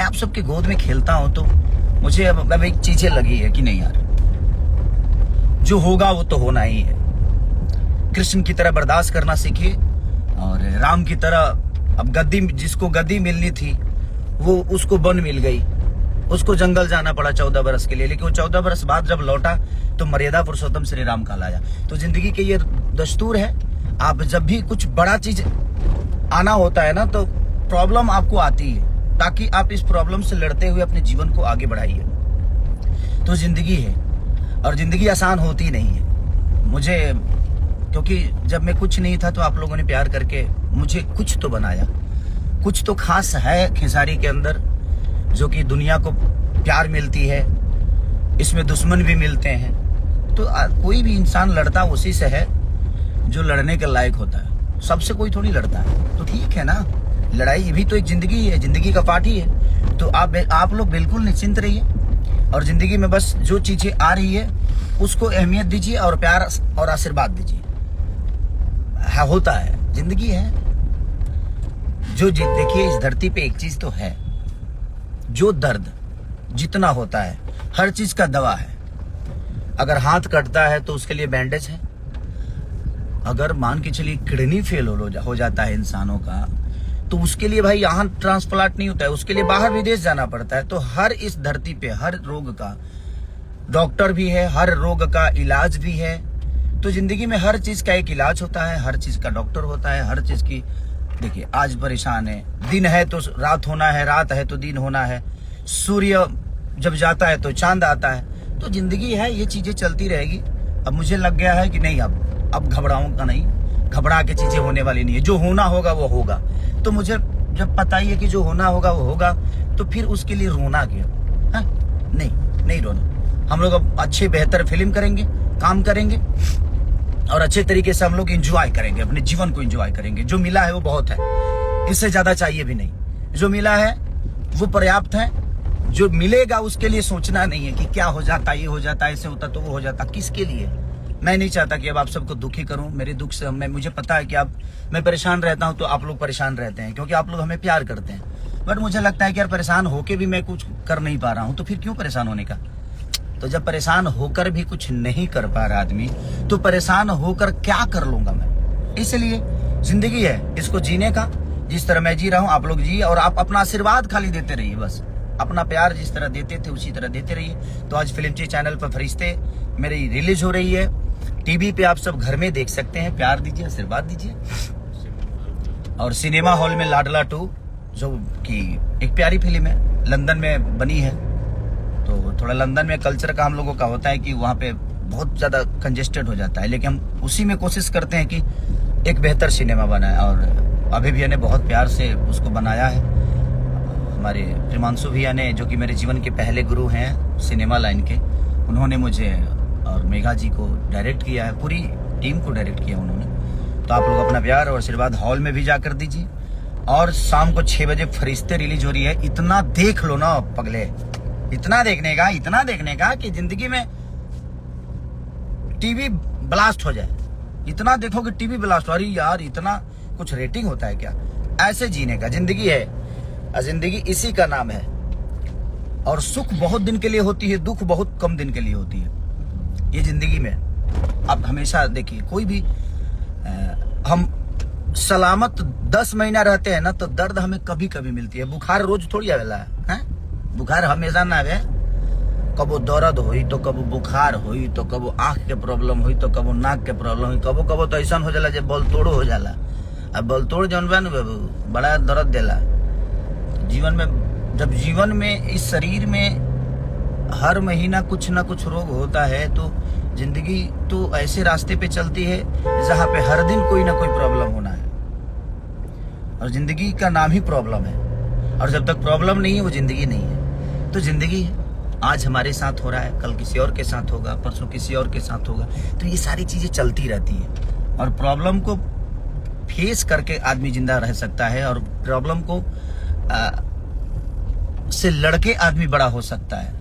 आप सबके गोद में खेलता हूं तो मुझे अब एक चीजें लगी है कि नहीं यार, जो होगा वो तो होना ही है। कृष्ण की तरह बर्दाश्त करना सीखिए और राम की तरह अब गद्दी, जिसको गद्दी मिलनी थी वो उसको वन मिल गई, उसको जंगल जाना पड़ा 14 बरस के लिए, लेकिन वो 14 बरस बाद जब लौटा तो मर्यादा पुरुषोत्तम श्री राम कहलाया। तो जिंदगी के ये दस्तूर है, आप जब भी कुछ बड़ा चीज आना होता है ना तो प्रॉब्लम आपको आती है, ताकि आप इस प्रॉब्लम से लड़ते हुए अपने जीवन को आगे बढ़ाइए। तो जिंदगी है और जिंदगी आसान होती नहीं है। मुझे, क्योंकि जब मैं कुछ नहीं था तो आप लोगों ने प्यार करके मुझे कुछ तो बनाया, कुछ तो खास है खेसारी के अंदर जो कि दुनिया को प्यार मिलती है, इसमें दुश्मन भी मिलते हैं। तो कोई भी इंसान लड़ता उसी से है जो लड़ने के लायक होता है, सबसे कोई थोड़ी लड़ता है। तो ठीक है ना, लड़ाई भी तो एक जिंदगी है, जिंदगी का पार्ट ही है। तो आप लोग बिल्कुल निश्चिंत रहिए और जिंदगी में बस जो चीजें आ रही है उसको अहमियत दीजिए और प्यार और आशीर्वाद दीजिए। होता है, जिंदगी है। जो देखिए इस धरती पे एक चीज तो है, जो दर्द जितना होता है हर चीज का दवा है। अगर हाथ कटता है तो उसके लिए बैंडेज है, अगर मान के चलिए किडनी फेल हो जाता है इंसानों का तो उसके लिए भाई यहाँ ट्रांसप्लांट नहीं होता है, उसके लिए बाहर विदेश जाना पड़ता है। तो हर इस धरती पे हर रोग का डॉक्टर भी है, हर रोग का इलाज भी है। तो जिंदगी में हर चीज का एक इलाज होता है, हर चीज का डॉक्टर होता है, हर चीज की। देखिए आज परेशान है, दिन है तो रात होना है, रात है तो दिन होना है, सूर्य जब जाता है तो चांद आता है। तो जिंदगी है, ये चीजें चलती रहेगी। अब मुझे लग गया है कि नहीं, अब घबराऊंगा नहीं, घबरा के चीजें होने वाली नहीं है, जो होना होगा वो होगा। तो मुझे जब पता ही है कि जो होना होगा वो होगा, तो फिर उसके लिए रोना क्यों? नहीं रोना। हम लोग अब अच्छे बेहतर फिल्म करेंगे, काम करेंगे और अच्छे तरीके से हम लोग एंजॉय करेंगे, अपने जीवन को एंजॉय करेंगे। जो मिला है वो बहुत है, इससे ज्यादा चाहिए भी नहीं। जो मिला है वो पर्याप्त है, जो मिलेगा उसके लिए सोचना नहीं है कि क्या हो जाता, ये हो जाता, ऐसे होता तो वो हो जाता। किसके लिए? मैं नहीं चाहता कि अब आप सबको दुखी करूं। मेरे दुख से मुझे पता है कि मैं परेशान रहता हूं तो आप लोग परेशान रहते हैं, क्योंकि आप लोग हमें प्यार करते हैं। बट मुझे लगता है कि यार परेशान होके भी मैं कुछ कर नहीं पा रहा हूं, तो फिर क्यों परेशान होने का? तो जब परेशान होकर भी कुछ नहीं कर पा रहा आदमी, तो परेशान होकर क्या कर लूंगा मैं? इसलिए जिंदगी है, इसको जीने का। जिस तरह मैं जी रहा हूं आप लोग जिए और आप अपना आशीर्वाद खाली देते रहिए, बस अपना प्यार जिस तरह देते थे उसी तरह देते रहिए। तो आज फिल्म ची चैनल पर फरिश्ते मेरी रिलीज हो रही है, टीवी पे आप सब घर में देख सकते हैं। प्यार दीजिए, आशीर्वाद दीजिए। और सिनेमा हॉल में लाडला 2 जो कि एक प्यारी फिल्म है, लंदन में बनी है। तो थोड़ा लंदन में कल्चर का हम लोगों का होता है कि वहाँ पे बहुत ज़्यादा कंजेस्टेड हो जाता है, लेकिन हम उसी में कोशिश करते हैं कि एक बेहतर सिनेमा बनाए। और अभी भैया ने बहुत प्यार से उसको बनाया है, हमारे प्रिमांशु भैया ने, जो कि मेरे जीवन के पहले गुरु हैं सिनेमा लाइन के, उन्होंने मुझे और मेघा जी को डायरेक्ट किया है, पूरी टीम को डायरेक्ट किया उन्होंने। तो आप लोग अपना प्यार और आशीर्वाद हॉल में भी जाकर दीजिए। और शाम को 6 बजे फरिश्ते रिलीज हो रही है। इतना देख लो ना पगले, इतना देखने का कि जिंदगी में टीवी ब्लास्ट हो जाए। इतना देखो कि टीवी ब्लास्ट हो रही यार, इतना कुछ रेटिंग होता है क्या? ऐसे जीने का जिंदगी है, और जिंदगी इसी का नाम है। और सुख बहुत दिन के लिए होती है, दुख बहुत कम दिन के लिए होती है। ये जिंदगी में आप हमेशा देखिए, कोई भी हम सलामत 10 महीना रहते हैं ना तो दर्द हमें कभी कभी मिलती है। बुखार रोज थोड़ी आवेला है, बुखार हमेशा ना आवे। कबो दर्द हुई तो कबो बुखार हुई तो कबो आंख के प्रॉब्लम हुई तो कबो नाक के प्रॉब्लम हुई, कबो तो ऐसा हो जाला जे बल तोड़ो हो जाला। अब बल तोड़ जौन बा न बाबू बड़ा दर्द देला जीवन में। जब जीवन में इस शरीर में हर महीना कुछ ना कुछ रोग होता है, तो जिंदगी तो ऐसे रास्ते पे चलती है जहाँ पे हर दिन कोई ना कोई प्रॉब्लम होना है। और जिंदगी का नाम ही प्रॉब्लम है, और जब तक प्रॉब्लम नहीं है वो जिंदगी नहीं है। तो जिंदगी है, आज हमारे साथ हो रहा है, कल किसी और के साथ होगा, परसों किसी और के साथ होगा। तो ये सारी चीजें चलती रहती है और प्रॉब्लम को फेस करके आदमी जिंदा रह सकता है, और प्रॉब्लम को से लड़के आदमी बड़ा हो सकता है।